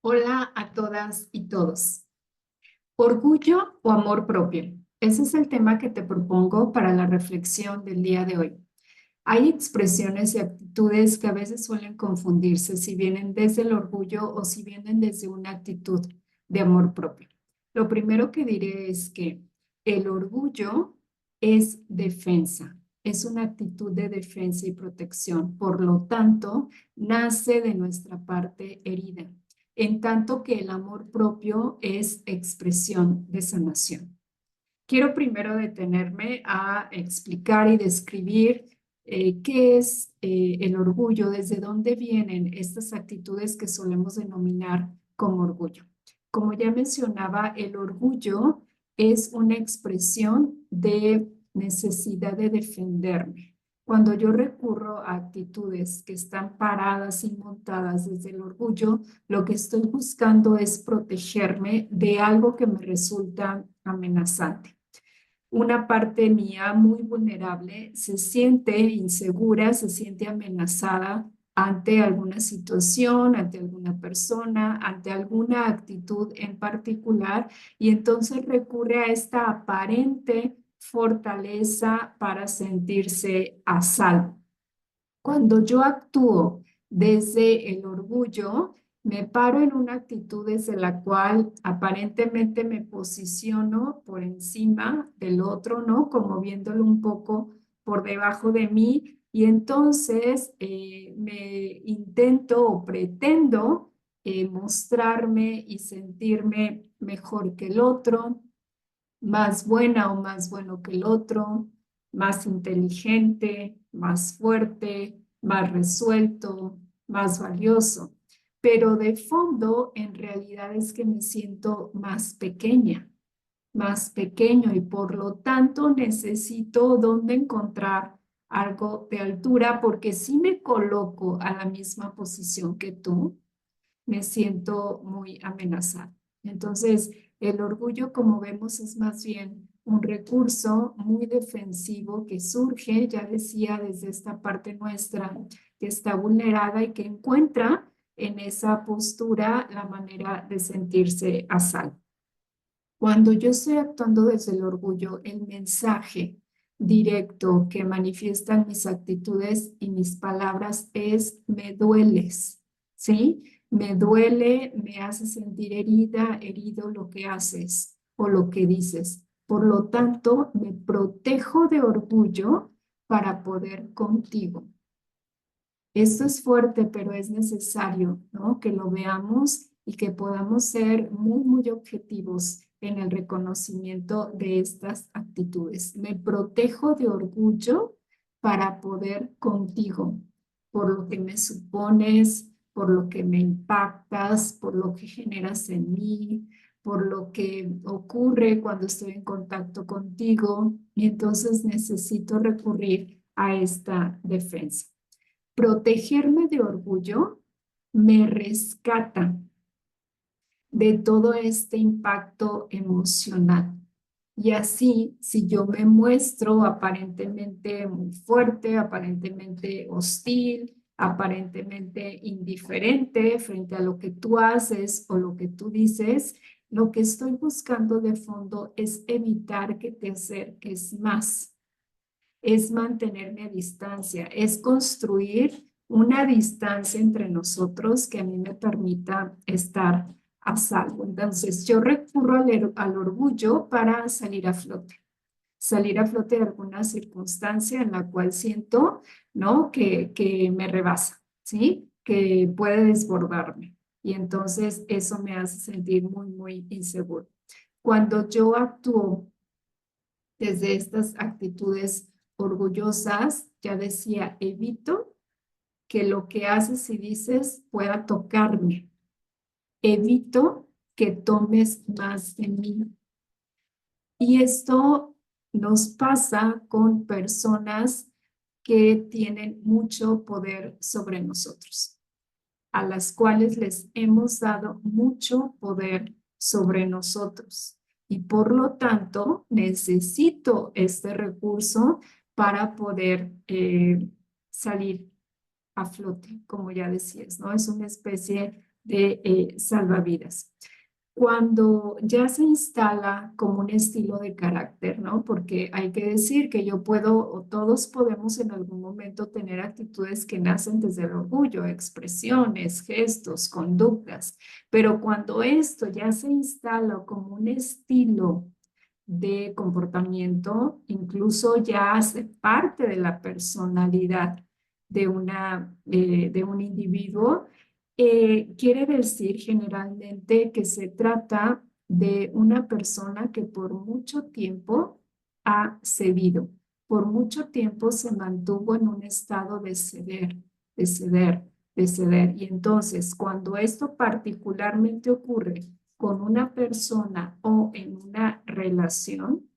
Hola a todas y todos. ¿Orgullo o amor propio? Ese es el tema que te propongo para la reflexión del día de hoy. Hay expresiones y actitudes que a veces suelen confundirse si vienen desde el orgullo o si vienen desde una actitud de amor propio. Lo primero que diré es que el orgullo es defensa, es una actitud de defensa y protección. Por lo tanto, nace de nuestra parte herida, en tanto que el amor propio es expresión de sanación. Quiero primero detenerme a explicar y describir qué es el orgullo, desde dónde vienen estas actitudes que solemos denominar como orgullo. Como ya mencionaba, el orgullo es una expresión de necesidad de defenderme. Cuando yo recurro a actitudes que están paradas y montadas desde el orgullo, lo que estoy buscando es protegerme de algo que me resulta amenazante. Una parte mía muy vulnerable se siente insegura, se siente amenazada ante alguna situación, ante alguna persona, ante alguna actitud en particular, y entonces recurre a esta aparente fortaleza para sentirse a salvo. Cuando yo actúo desde el orgullo, me paro en una actitud desde la cual aparentemente me posiciono por encima del otro, ¿no? Como viéndolo un poco por debajo de mí, y entonces me intento o pretendo mostrarme y sentirme mejor que el otro, más buena o más bueno que el otro, más inteligente, más fuerte, más resuelto, más valioso. Pero de fondo, en realidad es que me siento más pequeña, más pequeño, y por lo tanto necesito dónde encontrar algo de altura, porque si me coloco a la misma posición que tú, me siento muy amenazada. Entonces, el orgullo, como vemos, es más bien un recurso muy defensivo que surge, ya decía, desde esta parte nuestra que está vulnerada y que encuentra en esa postura la manera de sentirse a salvo. Cuando yo estoy actuando desde el orgullo, el mensaje directo que manifiestan mis actitudes y mis palabras es: me dueles, ¿sí? Me duele, me hace sentir herida, herido lo que haces o lo que dices. Por lo tanto, me protejo de orgullo para poder contigo. Esto es fuerte, pero es necesario, ¿no? Que lo veamos y que podamos ser muy, muy objetivos en el reconocimiento de estas actitudes. Me protejo de orgullo para poder contigo, por lo que me supones, por lo que me impactas, por lo que generas en mí, por lo que ocurre cuando estoy en contacto contigo, y entonces necesito recurrir a esta defensa. Protegerme de orgullo me rescata de todo este impacto emocional. Y así, si yo me muestro aparentemente muy fuerte, aparentemente hostil, aparentemente indiferente frente a lo que tú haces o lo que tú dices, lo que estoy buscando de fondo es evitar que te acerques más, es mantenerme a distancia, es construir una distancia entre nosotros que a mí me permita estar a salvo. Entonces, yo recurro al orgullo para salir a flote de alguna circunstancia en la cual siento, ¿no? Que me rebasa, ¿sí? Que puede desbordarme. Y entonces eso me hace sentir muy, muy inseguro. Cuando yo actúo desde estas actitudes orgullosas, ya decía, evito que lo que haces y dices pueda tocarme. Evito que tomes más de mí. Y esto nos pasa con personas que tienen mucho poder sobre nosotros, a las cuales les hemos dado mucho poder sobre nosotros. Y por lo tanto, necesito este recurso para poder salir a flote, como ya decías, ¿no? Es una especie de salvavidas. Cuando ya se instala como un estilo de carácter, ¿no? Porque hay que decir que yo puedo, o todos podemos en algún momento tener actitudes que nacen desde el orgullo, expresiones, gestos, conductas, pero cuando esto ya se instala como un estilo de comportamiento, incluso ya hace parte de la personalidad de un individuo, quiere decir generalmente que se trata de una persona que por mucho tiempo ha cedido, por mucho tiempo se mantuvo en un estado de ceder, de ceder, de ceder. Y entonces, cuando esto particularmente ocurre con una persona o en una relación,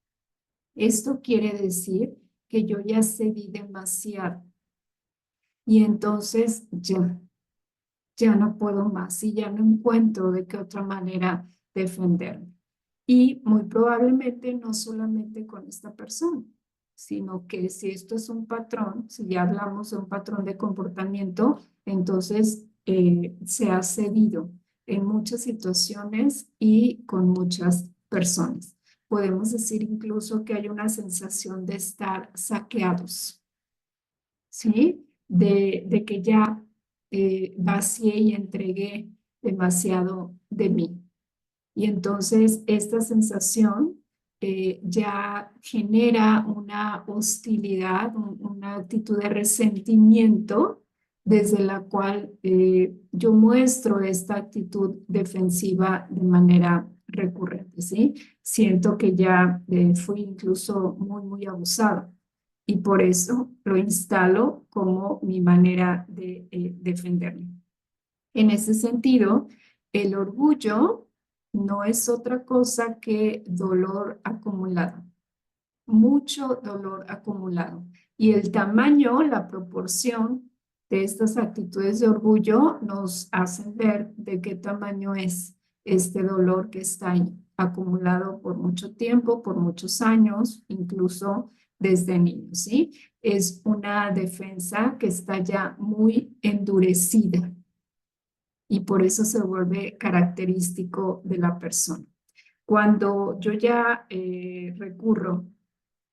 esto quiere decir que yo ya cedí demasiado y entonces ya no puedo más y ya no encuentro de qué otra manera defenderme. Y muy probablemente no solamente con esta persona, sino que si esto es un patrón, si ya hablamos de un patrón de comportamiento, entonces se ha cedido en muchas situaciones y con muchas personas. Podemos decir incluso que hay una sensación de estar saqueados, ¿sí? De que ya vacié y entregué demasiado de mí. Y entonces esta sensación ya genera una hostilidad, una actitud de resentimiento desde la cual yo muestro esta actitud defensiva de manera recurrente, ¿sí? Siento que ya fui incluso muy abusado y por eso lo instalo como mi manera de defenderme. En ese sentido, el orgullo no es otra cosa que dolor acumulado, mucho dolor acumulado. Y el tamaño, la proporción de estas actitudes de orgullo nos hacen ver de qué tamaño es este dolor que está ahí, acumulado por mucho tiempo, por muchos años, incluso desde niños, ¿sí? Es una defensa que está ya muy endurecida y por eso se vuelve característico de la persona. Cuando yo ya recurro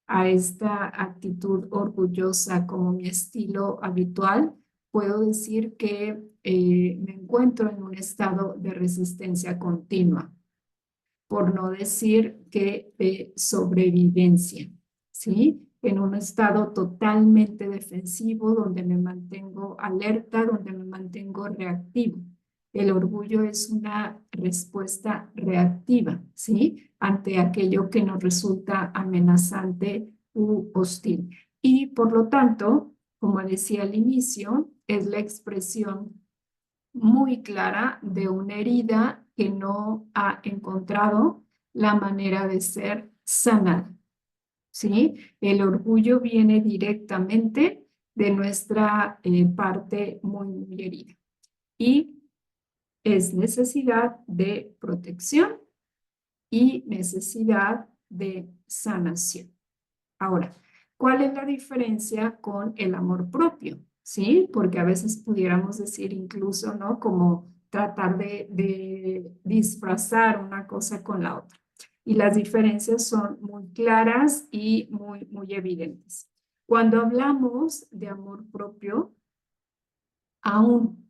a esta actitud orgullosa como mi estilo habitual, puedo decir que me encuentro en un estado de resistencia continua, por no decir que de sobrevivencia, ¿sí? En un estado totalmente defensivo donde me mantengo alerta, donde me mantengo reactivo. El orgullo es una respuesta reactiva, ¿sí? Ante aquello que nos resulta amenazante u hostil. Y por lo tanto, como decía al inicio, es la expresión muy clara de una herida que no ha encontrado la manera de ser sanada, ¿sí? El orgullo viene directamente de nuestra parte muy herida y es necesidad de protección y necesidad de sanación. Ahora, ¿cuál es la diferencia con el amor propio? ¿Sí? Porque a veces pudiéramos decir incluso, ¿no? Como tratar de disfrazar una cosa con la otra. Y las diferencias son muy claras y muy evidentes. Cuando hablamos de amor propio, aún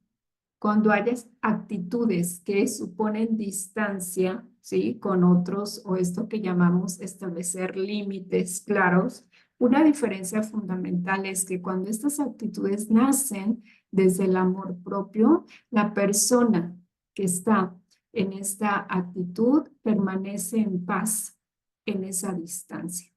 cuando hayas actitudes que suponen distancia, ¿sí? Con otros o esto que llamamos establecer límites claros, una diferencia fundamental es que cuando estas actitudes nacen desde el amor propio, la persona que está en esta actitud permanece en paz en esa distancia.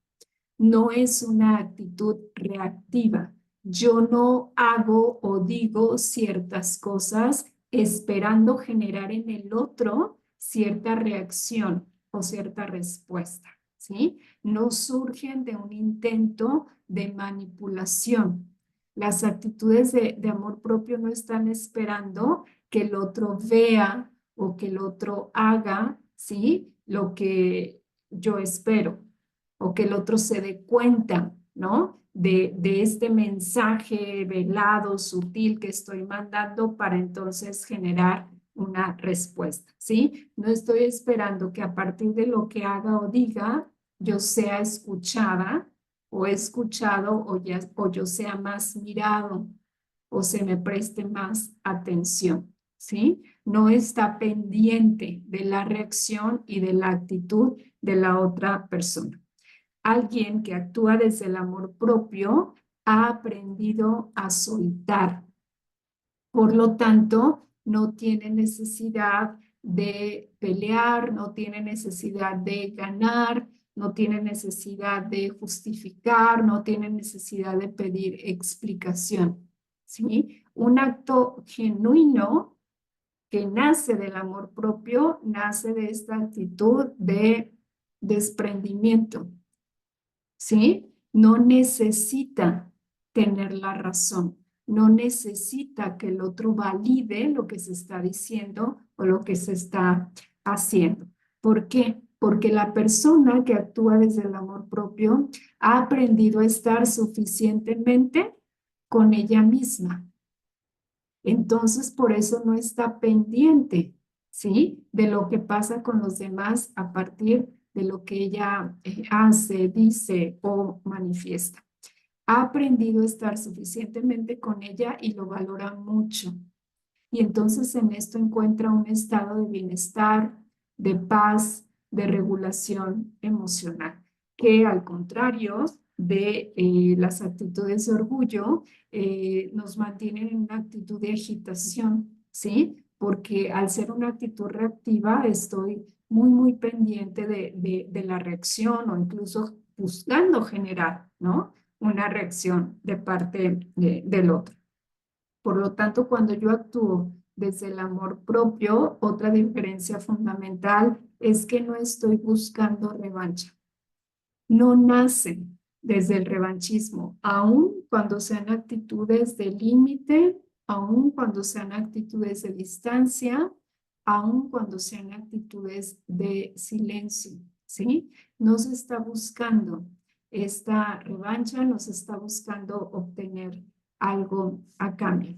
No es una actitud reactiva. Yo no hago o digo ciertas cosas esperando generar en el otro cierta reacción o cierta respuesta, ¿sí? No surgen de un intento de manipulación. Las actitudes de amor propio no están esperando que el otro vea o que el otro haga, ¿sí? Lo que yo espero o que el otro se dé cuenta, ¿no? De este mensaje velado, sutil que estoy mandando para entonces generar una respuesta, ¿sí? No estoy esperando que a partir de lo que haga o diga, yo sea escuchada o escuchado o yo sea más mirado o se me preste más atención, ¿sí? No está pendiente de la reacción y de la actitud de la otra persona. Alguien que actúa desde el amor propio ha aprendido a soltar. Por lo tanto, no tiene necesidad de pelear, no tiene necesidad de ganar, no tiene necesidad de justificar, no tiene necesidad de pedir explicación, ¿sí? Un acto genuino que nace del amor propio, nace de esta actitud de desprendimiento, ¿sí? No necesita tener la razón, no necesita que el otro valide lo que se está diciendo o lo que se está haciendo. ¿Por qué? Porque la persona que actúa desde el amor propio ha aprendido a estar suficientemente con ella misma. Entonces, por eso no está pendiente, ¿sí? De lo que pasa con los demás a partir de lo que ella hace, dice o manifiesta. Ha aprendido a estar suficientemente con ella y lo valora mucho. Y entonces en esto encuentra un estado de bienestar, de paz, de regulación emocional, que al contrario de las actitudes de orgullo, nos mantienen en una actitud de agitación, ¿sí? Porque al ser una actitud reactiva, estoy muy pendiente de la reacción o incluso buscando generar, ¿no? Una reacción de parte del otro. Por lo tanto, cuando yo actúo desde el amor propio, otra diferencia fundamental es que no estoy buscando revancha. No nace desde el revanchismo, aun cuando sean actitudes de límite, aun cuando sean actitudes de distancia, aun cuando sean actitudes de silencio, ¿sí? No se está buscando esta revancha, no se está buscando obtener algo a cambio.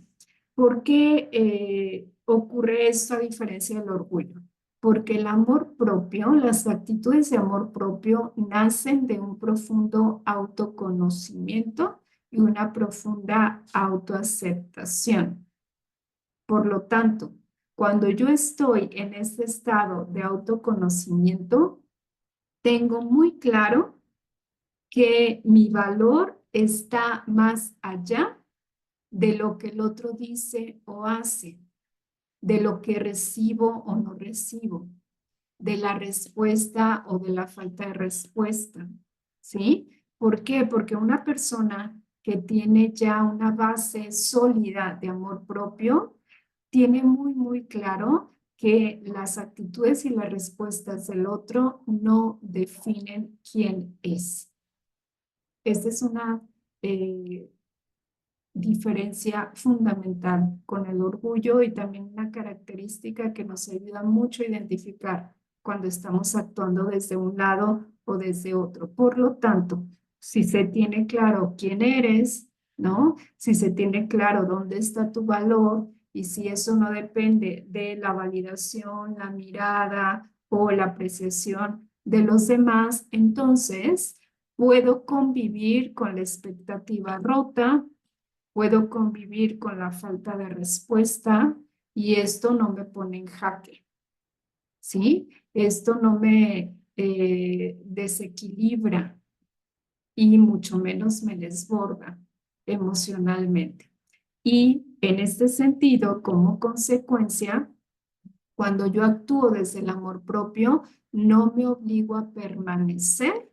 ¿Por qué ocurre esto a diferencia del orgullo? Porque el amor propio, las actitudes de amor propio nacen de un profundo autoconocimiento y una profunda autoaceptación. Por lo tanto, cuando yo estoy en este estado de autoconocimiento, tengo muy claro que mi valor está más allá de lo que el otro dice o hace, de lo que recibo o no recibo, de la respuesta o de la falta de respuesta, ¿sí? ¿Por qué? Porque una persona que tiene ya una base sólida de amor propio, tiene muy claro que las actitudes y las respuestas del otro no definen quién es. Esta es una diferencia fundamental con el orgullo y también una característica que nos ayuda mucho a identificar cuando estamos actuando desde un lado o desde otro. Por lo tanto, si se tiene claro quién eres, ¿no? Si se tiene claro dónde está tu valor y si eso no depende de la validación, la mirada o la apreciación de los demás, entonces puedo convivir con la expectativa rota, puedo convivir con la falta de respuesta y esto no me pone en jaque, ¿sí? Esto no me desequilibra y mucho menos me desborda emocionalmente. Y en este sentido, como consecuencia, cuando yo actúo desde el amor propio, no me obligo a permanecer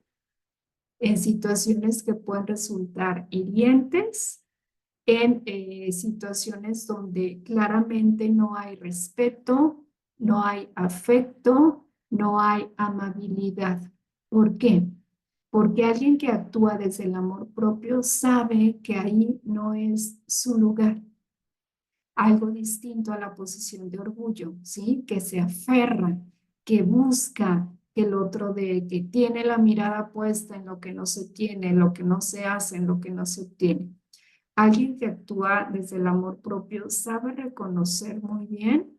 en situaciones que pueden resultar hirientes, en situaciones donde claramente no hay respeto, no hay afecto, no hay amabilidad. ¿Por qué? Porque alguien que actúa desde el amor propio sabe que ahí no es su lugar. Algo distinto a la posición de orgullo, ¿sí? Que se aferra, que busca que el otro de que tiene la mirada puesta en lo que no se tiene, en lo que no se hace, en lo que no se obtiene. Alguien que actúa desde el amor propio sabe reconocer muy bien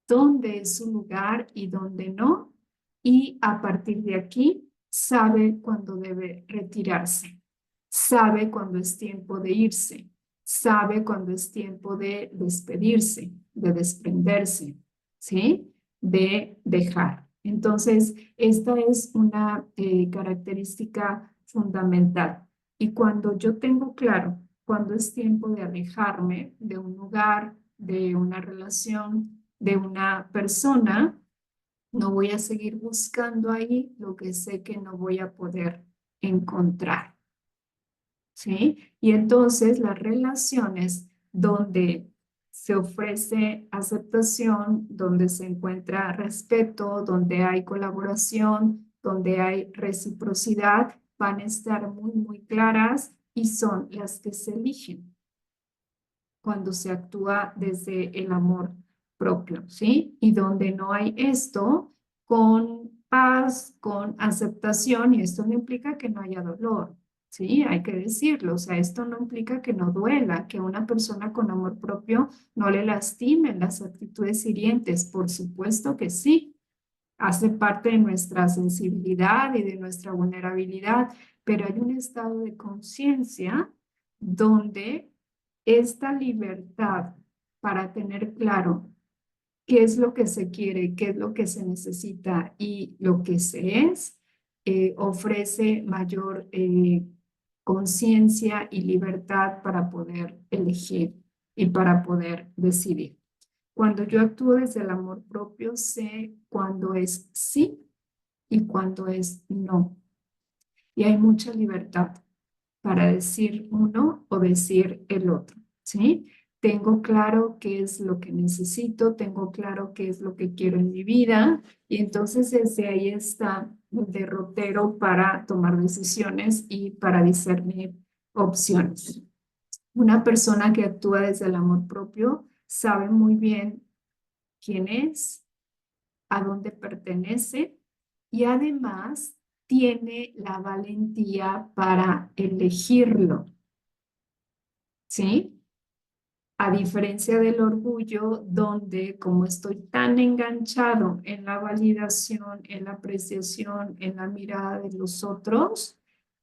dónde es su lugar y dónde no, y a partir de aquí sabe cuándo debe retirarse, sabe cuándo es tiempo de irse, sabe cuándo es tiempo de despedirse, de desprenderse, ¿sí? De dejar. Entonces, esta es una característica fundamental. Y cuando yo tengo claro cuándo es tiempo de alejarme de un lugar, de una relación, de una persona, no voy a seguir buscando ahí lo que sé que no voy a poder encontrar, ¿sí? Y entonces las relaciones donde se ofrece aceptación, donde se encuentra respeto, donde hay colaboración, donde hay reciprocidad, van a estar muy, muy claras y son las que se eligen cuando se actúa desde el amor propio, ¿sí? Y donde no hay esto, con paz, con aceptación, y esto no implica que no haya dolor, ¿sí? Hay que decirlo, o sea, esto no implica que no duela, que una persona con amor propio no le lastimen las actitudes hirientes, por supuesto que sí, hace parte de nuestra sensibilidad y de nuestra vulnerabilidad, pero hay un estado de conciencia donde esta libertad para tener claro qué es lo que se quiere, qué es lo que se necesita y lo que se es, ofrece mayor conciencia y libertad para poder elegir y para poder decidir. Cuando yo actúo desde el amor propio, sé cuándo es sí y cuándo es no. Y hay mucha libertad para decir uno o decir el otro, ¿sí? Tengo claro qué es lo que necesito, tengo claro qué es lo que quiero en mi vida y entonces desde ahí está un derrotero para tomar decisiones y para discernir opciones. Una persona que actúa desde el amor propio sabe muy bien quién es, a dónde pertenece y además tiene la valentía para elegirlo, ¿sí? A diferencia del orgullo, donde como estoy tan enganchado en la validación, en la apreciación, en la mirada de los otros,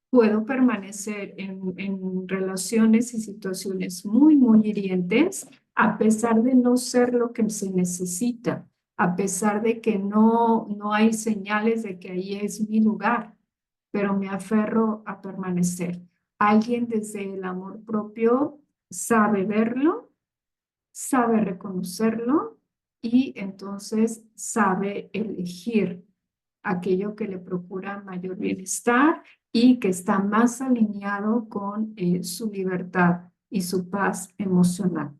puedo permanecer en relaciones y situaciones muy, muy hirientes, a pesar de no ser lo que se necesita, a pesar de que no hay señales de que ahí es mi lugar, pero me aferro a permanecer. Alguien desde el amor propio sabe verlo, sabe reconocerlo y entonces sabe elegir aquello que le procura mayor bienestar y que está más alineado con su libertad y su paz emocional.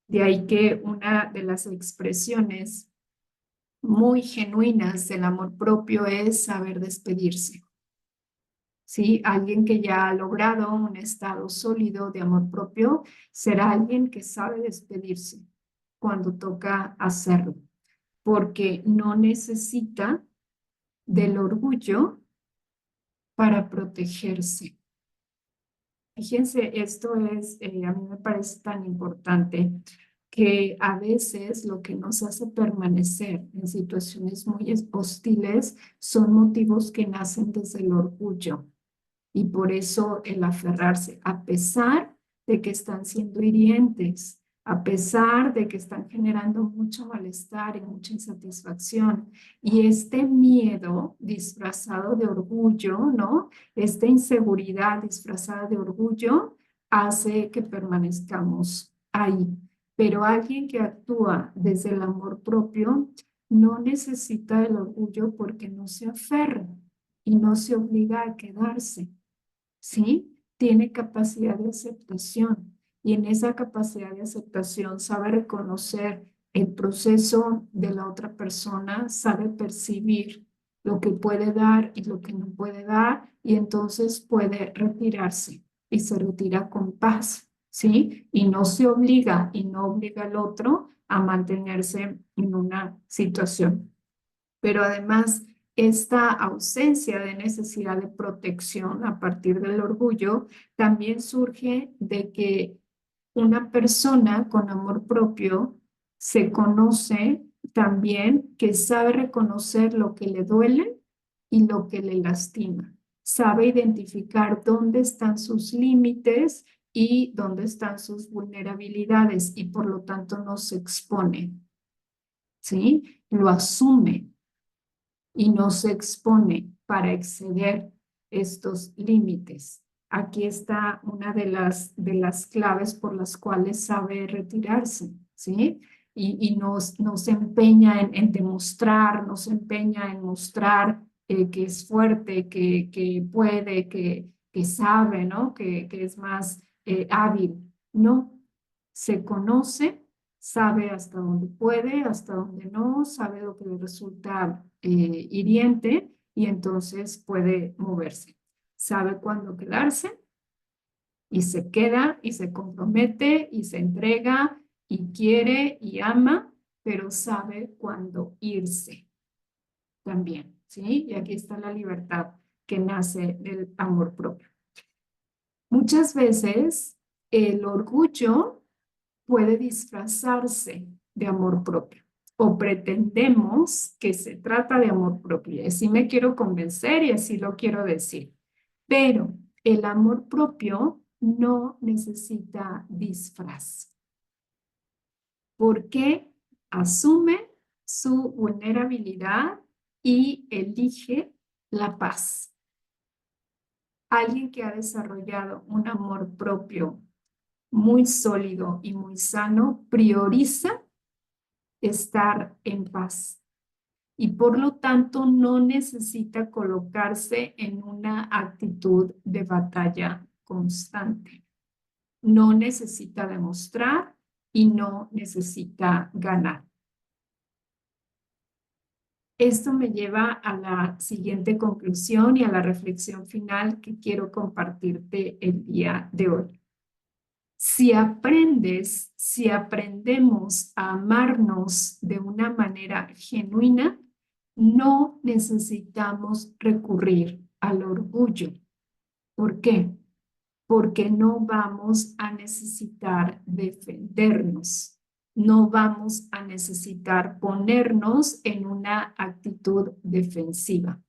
De ahí que una de las expresiones muy genuinas del amor propio es saber despedirse. ¿Sí? Alguien que ya ha logrado un estado sólido de amor propio será alguien que sabe despedirse cuando toca hacerlo, porque no necesita del orgullo para protegerse. Fíjense, esto es, a mí me parece tan importante que a veces lo que nos hace permanecer en situaciones muy hostiles son motivos que nacen desde el orgullo y por eso el aferrarse, a pesar de que están siendo hirientes, a pesar de que están generando mucho malestar y mucha insatisfacción. Y este miedo disfrazado de orgullo, ¿no? Esta inseguridad disfrazada de orgullo hace que permanezcamos ahí. Pero alguien que actúa desde el amor propio no necesita el orgullo porque no se aferra y no se obliga a quedarse. ¿Sí? Tiene capacidad de aceptación y en esa capacidad de aceptación sabe reconocer el proceso de la otra persona, sabe percibir lo que puede dar y lo que no puede dar y entonces puede retirarse y se retira con paz, ¿sí? Y no se obliga y no obliga al otro a mantenerse en una situación. Pero además, esta ausencia de necesidad de protección a partir del orgullo también surge de que una persona con amor propio se conoce también que sabe reconocer lo que le duele y lo que le lastima. Sabe identificar dónde están sus límites y dónde están sus vulnerabilidades y por lo tanto no se expone, ¿sí? Lo asume y no se expone para exceder estos límites. Aquí está una de las claves por las cuales sabe retirarse, ¿sí? Y no se empeña en demostrar, no se empeña en mostrar que es fuerte, que puede, que sabe, ¿no? Que es más hábil. No, se conoce, sabe hasta dónde puede, hasta dónde no, sabe lo que le resulta hiriente y entonces puede moverse. Sabe cuándo quedarse y se queda y se compromete y se entrega y quiere y ama, pero sabe cuándo irse también, ¿sí? Y aquí está la libertad que nace del amor propio. Muchas veces el orgullo puede disfrazarse de amor propio o pretendemos que se trata de amor propio. Y así me quiero convencer y así lo quiero decir. Pero el amor propio no necesita disfraz porque asume su vulnerabilidad y elige la paz. Alguien que ha desarrollado un amor propio muy sólido y muy sano prioriza estar en paz y por lo tanto no necesita colocarse en una actitud de batalla constante. No necesita demostrar y no necesita ganar. Esto me lleva a la siguiente conclusión y a la reflexión final que quiero compartirte el día de hoy. Si aprendemos a amarnos de una manera genuina, no necesitamos recurrir al orgullo. ¿Por qué? Porque no vamos a necesitar defendernos, no vamos a necesitar ponernos en una actitud defensiva.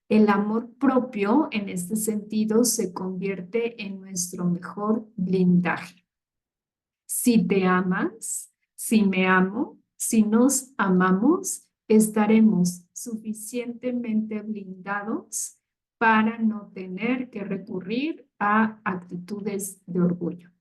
El amor propio, en este sentido, se convierte en nuestro mejor blindaje. Si te amas, si me amo, si nos amamos, estaremos suficientemente blindados para no tener que recurrir a actitudes de orgullo.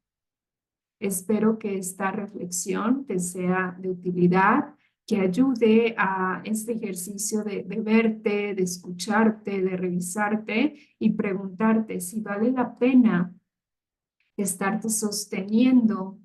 Espero que esta reflexión te sea de utilidad, que ayude a este ejercicio de verte, de escucharte, de revisarte y preguntarte si vale la pena estarte sosteniendo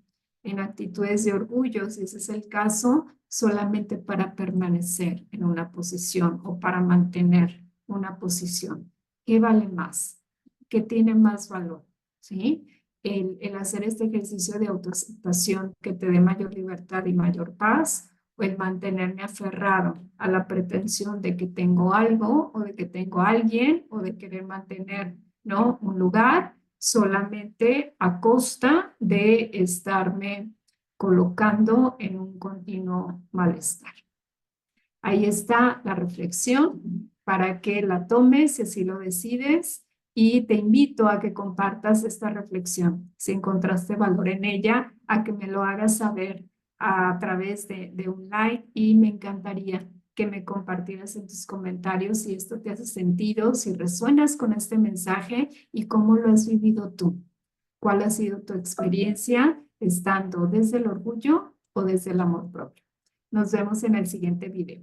en actitudes de orgullo, si ese es el caso, solamente para permanecer en una posición o para mantener una posición. ¿Qué vale más? ¿Qué tiene más valor? ¿Sí? El hacer este ejercicio de autoaceptación que te dé mayor libertad y mayor paz, o el mantenerme aferrado a la pretensión de que tengo algo o de que tengo a alguien o de querer mantener, ¿no?, un lugar solamente a costa de estarme colocando en un continuo malestar. Ahí está la reflexión para que la tomes si así lo decides y te invito a que compartas esta reflexión. Si encontraste valor en ella, a que me lo hagas saber a través de un like y me encantaría que me compartieras en tus comentarios si esto te hace sentido, si resuenas con este mensaje y cómo lo has vivido tú. ¿Cuál ha sido tu experiencia estando desde el orgullo o desde el amor propio? Nos vemos en el siguiente video.